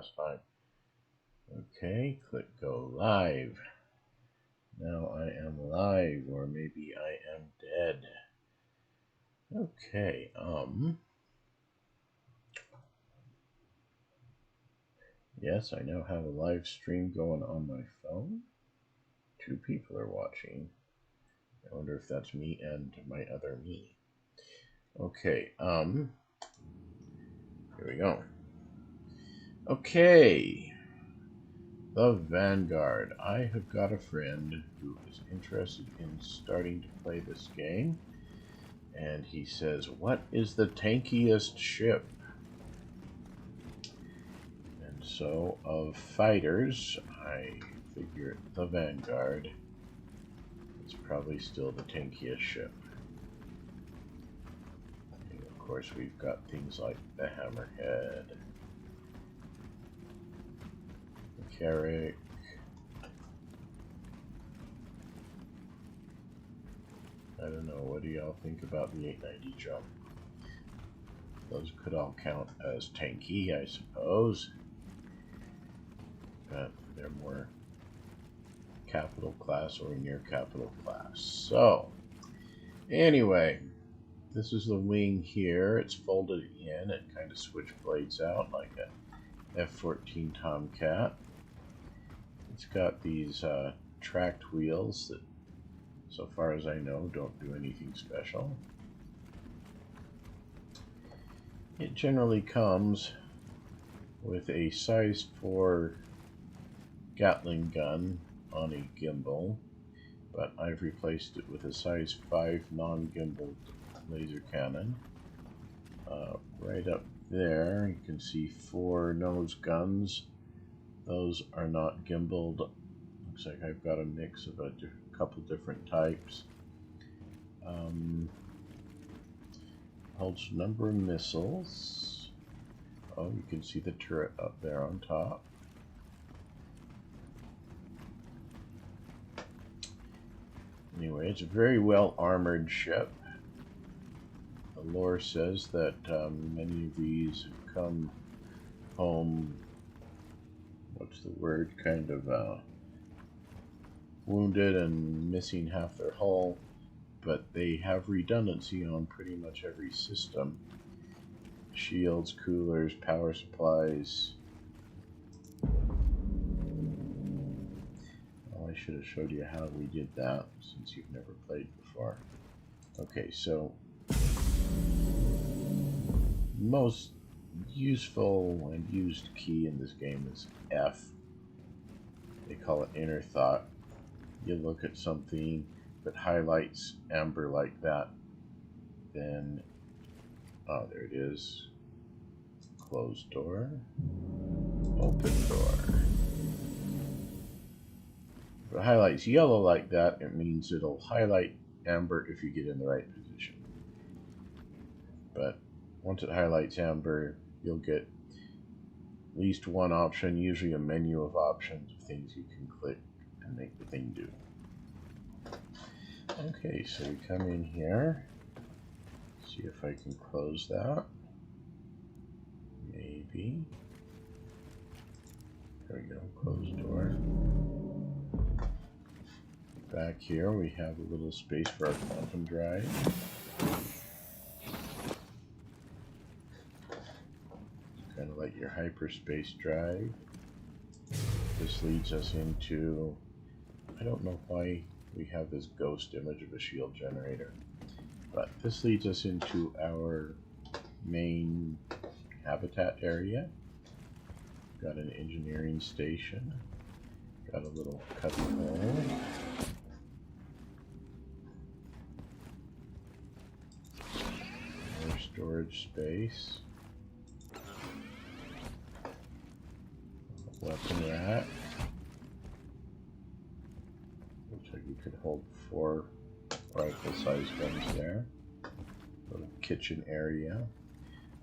last time. Okay, click go live. Now I am live, or maybe I am dead. Okay, yes, I now have a live stream going on my phone. 2 people are watching. I wonder if that's me and my other me. Okay, here we go. Okay, the Vanguard. I have got a friend who is interested in starting to play this game, and he says, what is the tankiest ship? And so, of fighters, I figure the Vanguard is probably still the tankiest ship. And of course, we've got things like the Hammerhead, the Carrack, I don't know, what do y'all think about the 890 jump? Those could all count as tanky, I suppose, but they're more capital class or near capital class. So, anyway, this is the wing here. It's folded in. It kind of switchblades out like a F-14 Tomcat. It's got these tracked wheels that, so far as I know, don't do anything special. It generally comes with a size 4 Gatling gun on a gimbal, but I've replaced it with a size 5 non-gimbaled laser cannon. Right up there you can see 4 nose guns. Those are not gimbaled. Looks like I've got a mix of a couple different types. Holds a number of missiles. Oh, you can see the turret up there on top. Anyway, it's a very well armored ship. The lore says that many of these have come home, what's the word, kind of wounded and missing half their hull, but they have redundancy on pretty much every system. Shields, coolers, power supplies. Oh, I should have showed you how we did that since you've never played before. Okay, so most useful and used key in this game is F. They call it inner thought. You look at something that highlights amber like that, then, oh, there it is. Closed door, open door. If it highlights yellow like that, it means it'll highlight amber if you get in the right position. But once it highlights amber, you'll get at least one option, usually a menu of options of things you can click and make the thing do. Okay, so we come in here. See if I can close that. Maybe. There we go, closed door. Back here we have a little space for our quantum drive. Kind of like your hyperspace drive. This leads us into, I don't know why we have this ghost image of a shield generator, but this leads us into our main habitat area. Got an engineering station, got a little cutting hole. More storage space. Weapon rack. Looks like you could hold 4 rifle-sized guns there. Little kitchen area.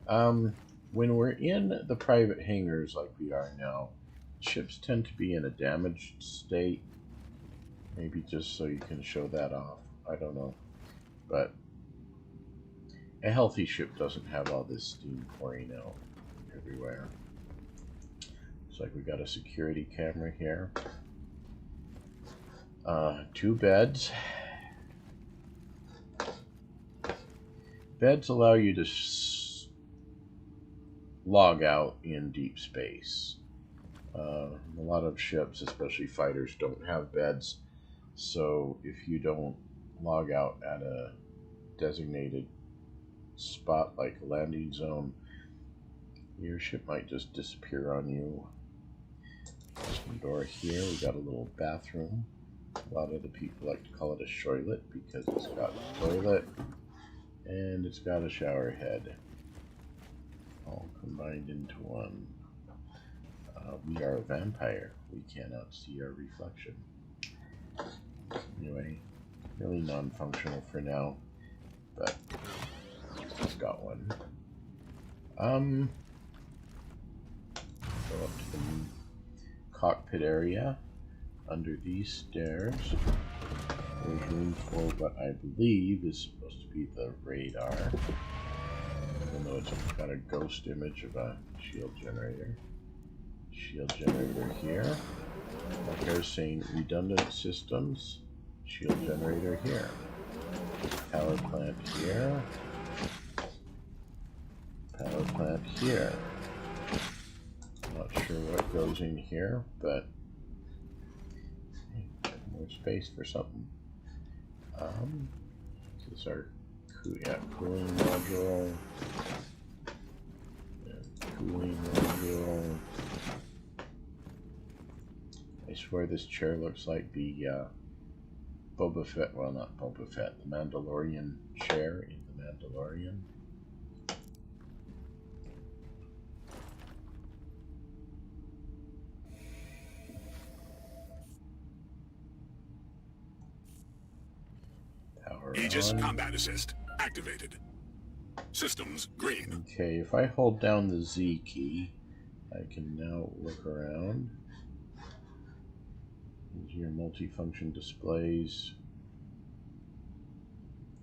When we're in the private hangars like we are now, ships tend to be in a damaged state. Maybe just so you can show that off. I don't know. But a healthy ship doesn't have all this steam pouring out everywhere. like we got a security camera here. 2 beds. Beds allow you to log out in deep space. A lot of ships, especially fighters, don't have beds, so if you don't log out at a designated spot like a landing zone, your ship might just disappear on you. Some door here. We got a little bathroom. A lot of the people like to call it a shoilet because it's got a toilet and it's got a shower head, all combined into one. We are a vampire. We cannot see our reflection. Anyway, really non-functional for now, but it's got one. Go up to the cockpit area. Under these stairs, there's room for what I believe is supposed to be the radar, even though it's got a ghost image of a shield generator. Shield generator here. Like I was saying, redundant systems. Shield generator here. Power plant here. Power plant here. Not sure what goes in here, but more space for something. This is our cooling module. Cooling module. I swear this chair looks like the Boba Fett, well, not Boba Fett, the Mandalorian chair in the Mandalorian. Power Aegis on. combat assist activated. Systems green. Okay, if I hold down the Z key, I can now look around. These are your multifunction displays.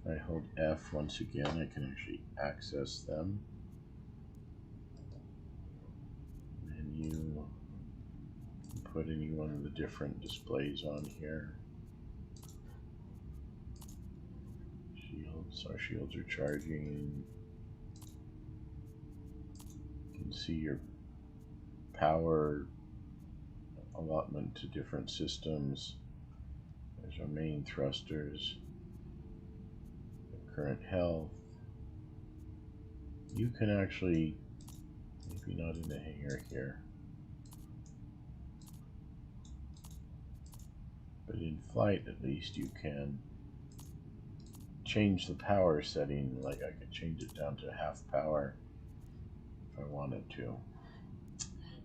I hold F once again, I can actually access them. Menu. Put any one of the different displays on here. Shields, our shields are charging. You can see your power allotment to different systems. There's our main thrusters, the current health. You can actually, maybe not in the hangar here, but in flight at least you can change the power setting. Like I could change it down to half power if I wanted to.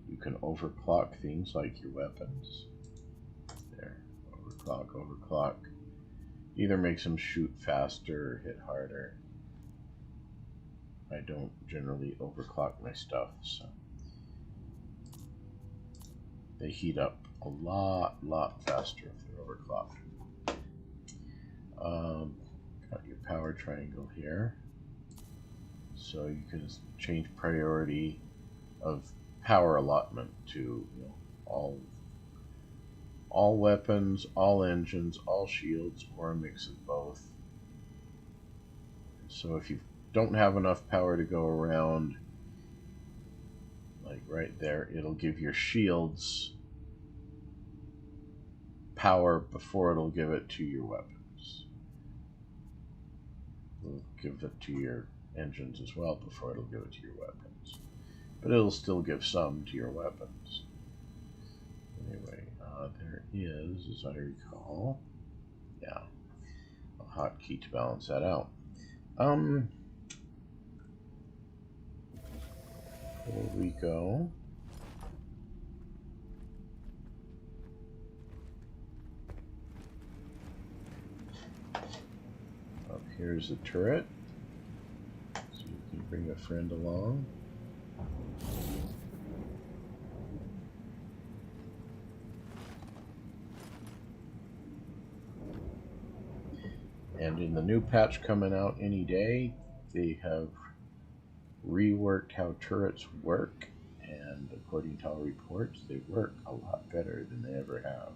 You can overclock things like your weapons. There, overclock. Either makes them shoot faster or hit harder. I don't generally overclock my stuff, so they heat up a lot faster if they're overclocked. Got your power triangle here, so you can change priority of power allotment to, you know, all weapons, all engines, all shields, or a mix of both. So if you don't have enough power to go around, like right there, it'll give your shields power before it'll give it to your weapons. It'll give it to your engines as well before it'll give it to your weapons. But it'll still give some to your weapons. Anyway, there is, as I recall, yeah, a hotkey to balance that out. Here we go. Up here's the turret, so you can bring a friend along. And in the new patch coming out any day, they have reworked how turrets work, and according to all reports, they work a lot better than they ever have.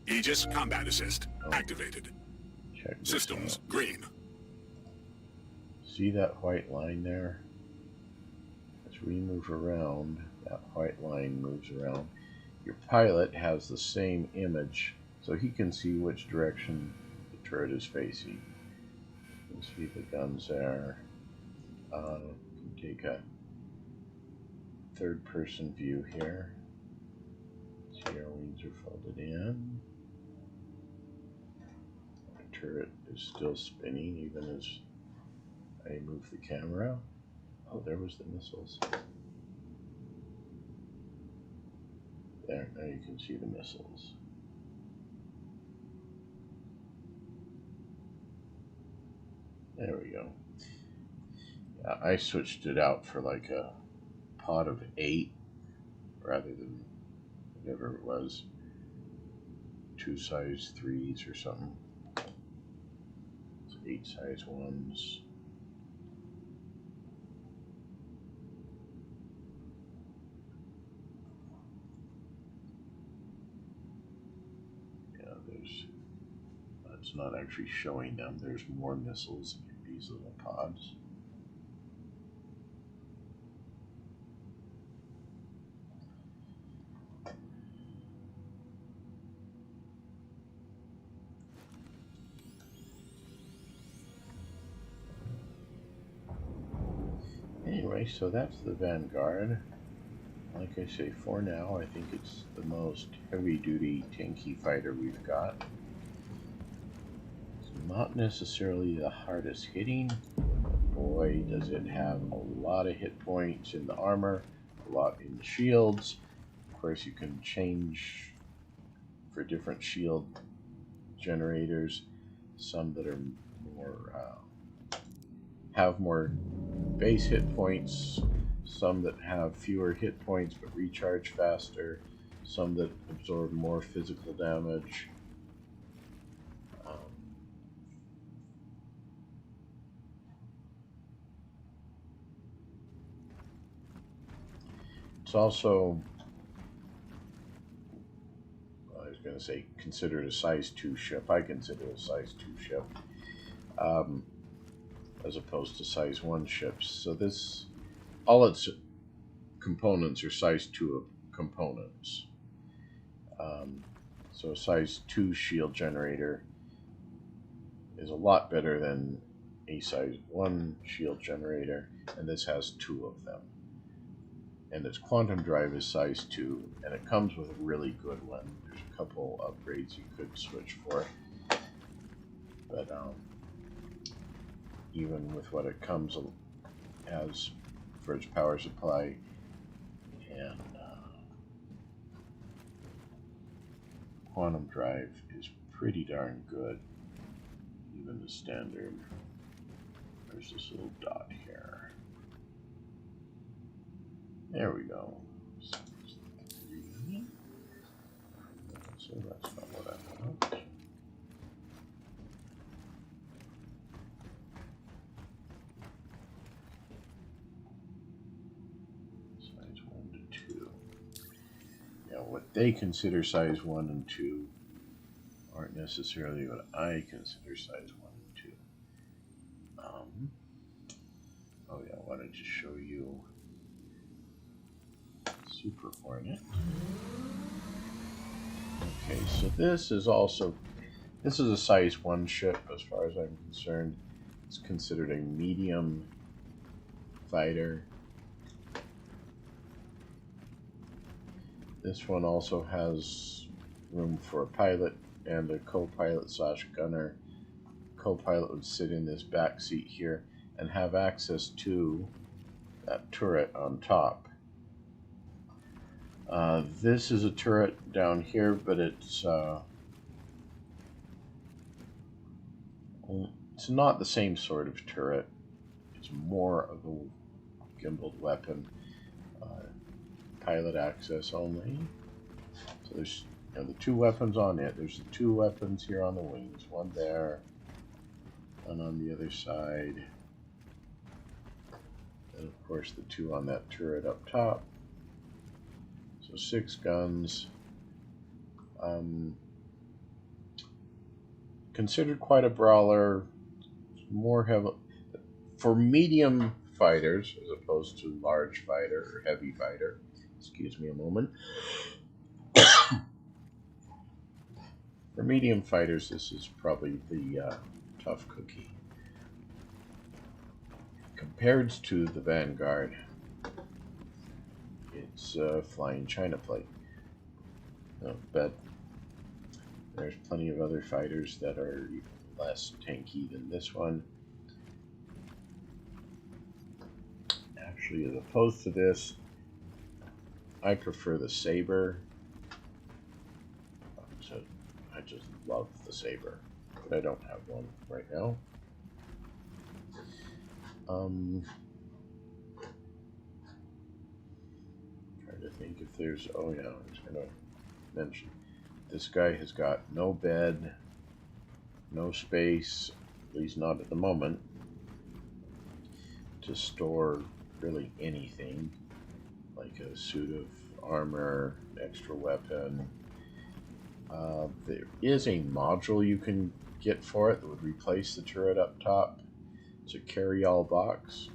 Aegis Combat Assist activated. Check this Systems out. green. See that white line there? As we move around, that white line moves around. Your pilot has the same image, so he can see which direction the turret is facing. You can see the guns there. You can take a third-person view here. See our wings are folded in. The turret is still spinning even as I move the camera. Oh, there was the missiles. There, now you can see the missiles. There we go. Yeah, I switched it out for like a pod of 8 rather than whatever it was, 2 size 3s or something. It's 8 size 1s. Yeah, it's not actually showing them. There's more missiles in these little pods. Anyway, so that's the Vanguard. Like I say, for now, I think it's the most heavy-duty tanky fighter we've got. It's not necessarily the hardest hitting, but boy, does it have a lot of hit points in the armor, a lot in the shields. Of course, you can change for different shield generators, some that are more have more base hit points, some that have fewer hit points but recharge faster, some that absorb more physical damage. It's also, I was going to say, considered a size 2 ship. I consider it a size 2 ship, as opposed to size 1 ships. So this, all its components are size 2 components. So a size 2 shield generator is a lot better than a size 1 shield generator, and this has 2 of them. And its quantum drive is size 2, and it comes with a really good one. There's a couple upgrades you could switch for, but even with what it comes as for its power supply and quantum drive is pretty darn good. Even the standard. There's this little dot here. There we go. So that's not what I want. Size 1 to 2. Yeah, what they consider size 1 and 2 aren't necessarily what I consider size 1 and 2. Oh yeah, I wanted to show you Super Hornet. Okay, so this is a size 1 ship as far as I'm concerned. It's considered a medium fighter. This one also has room for a pilot and a co-pilot / gunner. Co-pilot would sit in this back seat here and have access to that turret on top. This is a turret down here, but it's not the same sort of turret. It's more of a gimbaled weapon. Pilot access only. So there's the 2 weapons on it. There's the 2 weapons here on the wings. One there, one on the other side. And of course the 2 on that turret up top. So 6 guns. Considered quite a brawler. More heavy for medium fighters as opposed to large fighter or heavy fighter. Excuse me a moment. For medium fighters, this is probably the tough cookie. Compared to the Vanguard, it's flying China plate. But there's plenty of other fighters that are even less tanky than this one. Actually, as opposed to this, I prefer the Saber. So I just love the Saber, but I don't have one right now. Trying to think if there's, oh yeah, I was going to mention, this guy has got no bed, no space, at least not at the moment, to store really anything, like a suit of armor, extra weapon. There is a module you can get for it that would replace the turret up top. It's a carry-all box.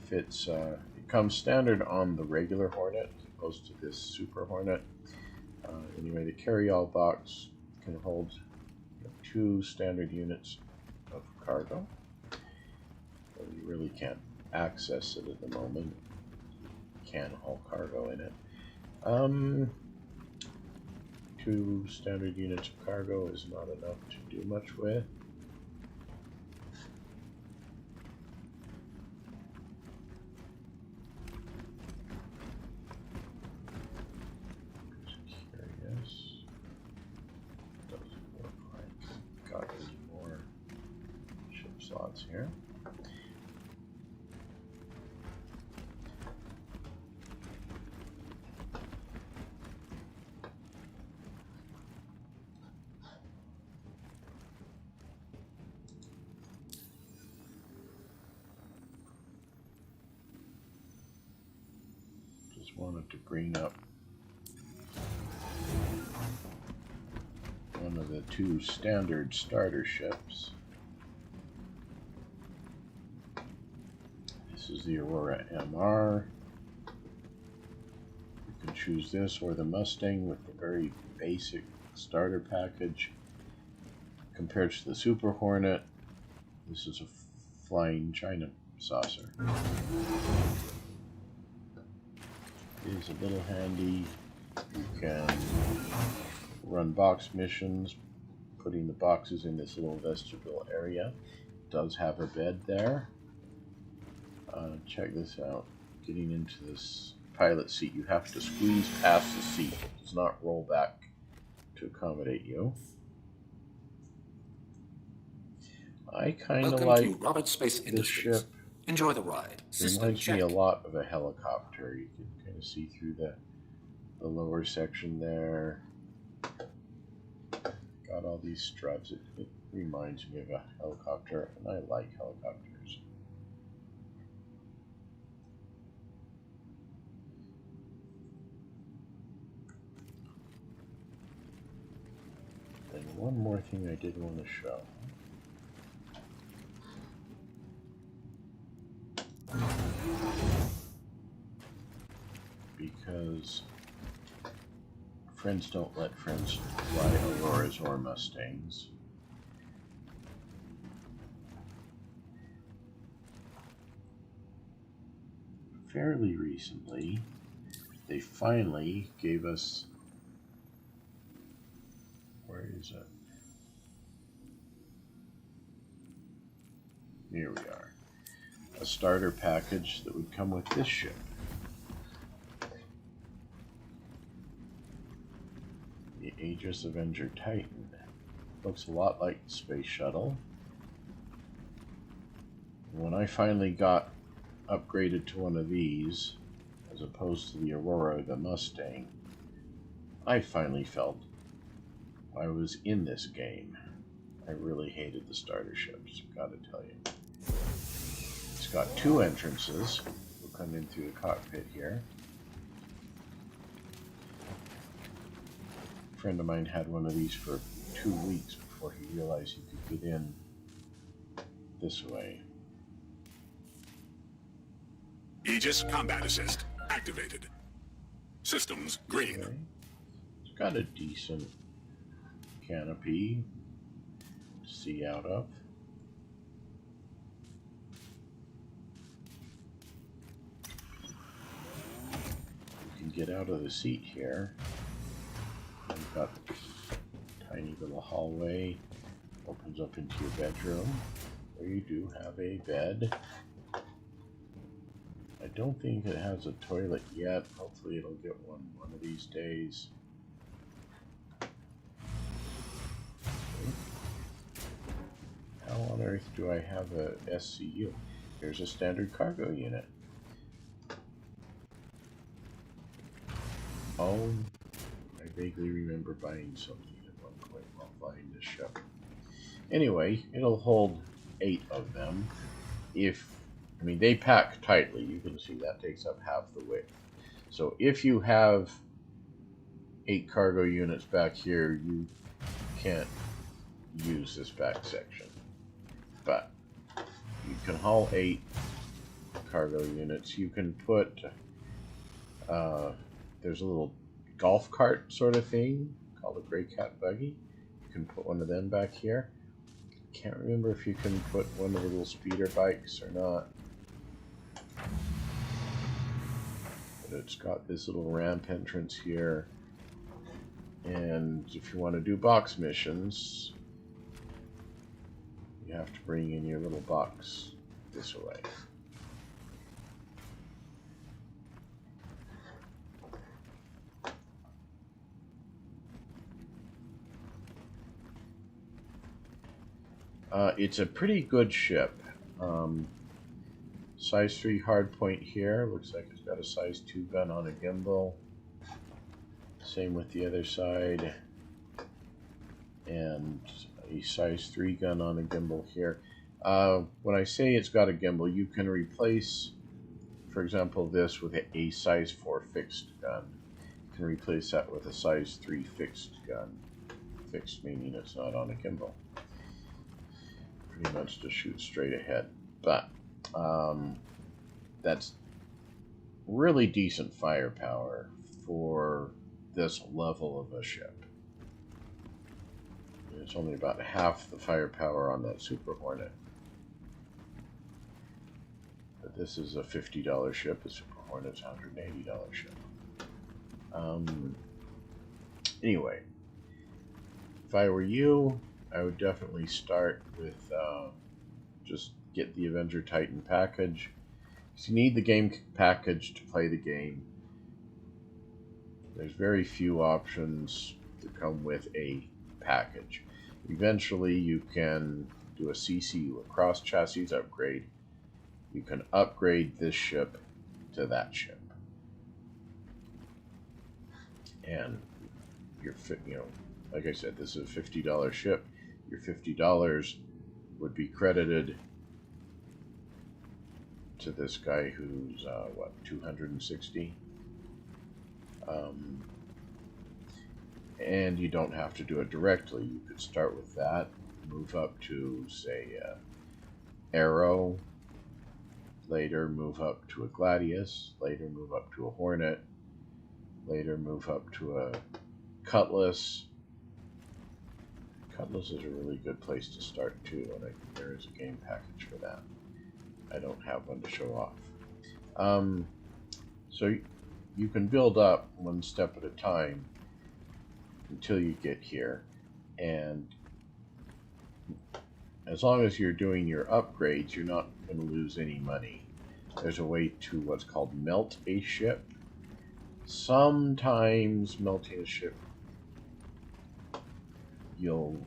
Fits. It comes standard on the regular Hornet as opposed to this Super Hornet. Anyway, the carry-all box can hold 2 standard units of cargo. So you really can't access it at the moment. You can haul cargo in it. 2 standard units of cargo is not enough to do much with. Curious. Doesn't look like got any more ship slots here. Wanted to bring up one of the 2 standard starter ships. This is the Aurora MR. You can choose this or the Mustang with the very basic starter package. Compared to the Super Hornet, this is a flying China saucer. Is a little handy. You can run box missions, putting the boxes in this little vestibule area. It does have a bed there. Check this out. Getting into this pilot seat, you have to squeeze past the seat. It does not roll back to accommodate you. I kind of like Roberts Space this Industries. ship. Enjoy the ride. System Reminds check. me a lot of a helicopter. You can kind of see through the lower section there. Got all these struts. It reminds me of a helicopter, and I like helicopters. And one more thing I did want to show. Because friends don't let friends fly Auroras or Mustangs. Fairly recently, they finally gave us, where is it? Here we are. A starter package that would come with this ship. The Aegis Avenger Titan. Looks a lot like the Space Shuttle. When I finally got upgraded to one of these, as opposed to the Aurora or the Mustang, I finally felt I was in this game. I really hated the starter ships, gotta tell you. It's It's got two entrances. We'll come in through the cockpit here. A friend of mine had one of these for 2 weeks before he realized he could get in this way. Aegis Combat Assist activated. Systems green. Okay. It's got a decent canopy to see out of. You can get out of the seat here. You've got a tiny little hallway, opens up into your bedroom, where you do have a bed. I don't think it has a toilet yet. Hopefully it'll get one of these days. Okay. How on earth do I have a SCU? Here's a standard cargo unit. Oh, I vaguely remember buying something at one point while flying this ship. Anyway, it'll hold 8 of them. I mean, they pack tightly. You can see that takes up half the width. So if you have 8 cargo units back here, you can't use this back section. But you can haul 8 cargo units. You can put, there's a little golf cart sort of thing called a Grey Cat buggy. You can put one of them back here. Can't remember if you can put one of the little speeder bikes or not. But it's got this little ramp entrance here. And if you want to do box missions, you have to bring in your little box this way. It's a pretty good ship. Size 3 hardpoint here. Looks like it's got a size 2 gun on a gimbal. Same with the other side. And a size 3 gun on a gimbal here. When I say it's got a gimbal, you can replace, for example, this with a size 4 fixed gun. You can replace that with a size 3 fixed gun. Fixed meaning it's not on a gimbal. Pretty much to shoot straight ahead. But that's really decent firepower for this level of a ship. It's only about half the firepower on that Super Hornet. But this is a $50 ship. The Super Hornet's a $180 ship. Anyway, if I were you, I would definitely start with just get the Avenger Titan package. So you need the game package to play the game. There's very few options that come with a package. Eventually you can do a CCU, a cross chassis upgrade. You can upgrade this ship to that ship. And you're fit, you know, like I said, this is a $50 ship. Your $50 would be credited to this guy who's, what, 260? And you don't have to do it directly. You could start with that, move up to, say, Arrow, later move up to a Gladius, later move up to a Hornet, later move up to a Cutlass. Cutlass is a really good place to start too, and there is a game package for that. I don't have one to show off. So you can build up one step at a time until you get here, and as long as you're doing your upgrades, you're not going to lose any money. There's a way to what's called melt a ship. Sometimes melting a ship, you'll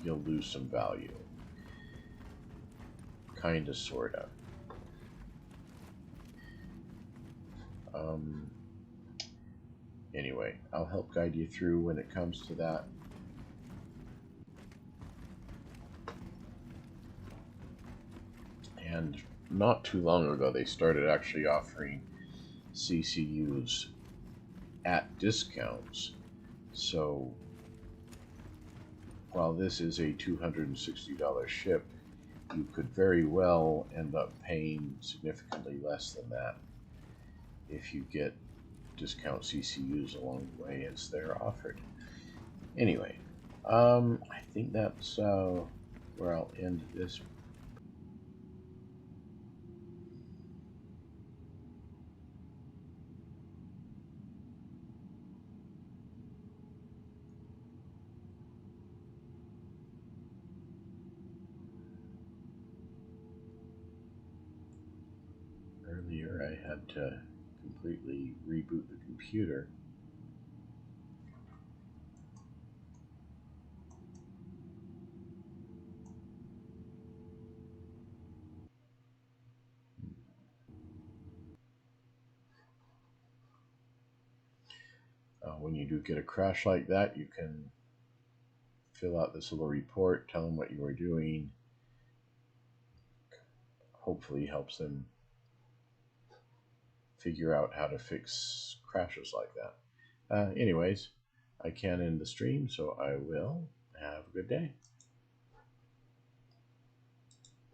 lose some value. Kinda, sorta. Anyway, I'll help guide you through when it comes to that. And not too long ago, they started actually offering CCUs at discounts. So while this is a $260 ship, you could very well end up paying significantly less than that if you get discount CCUs along the way as they're offered. Anyway, I think that's where I'll end this. Earlier I had to completely reboot the computer. When you do get a crash like that, you can fill out this little report, tell them what you were doing. Hopefully helps them figure out how to fix crashes like that. Anyways, I can end the stream, so I will. Have a good day.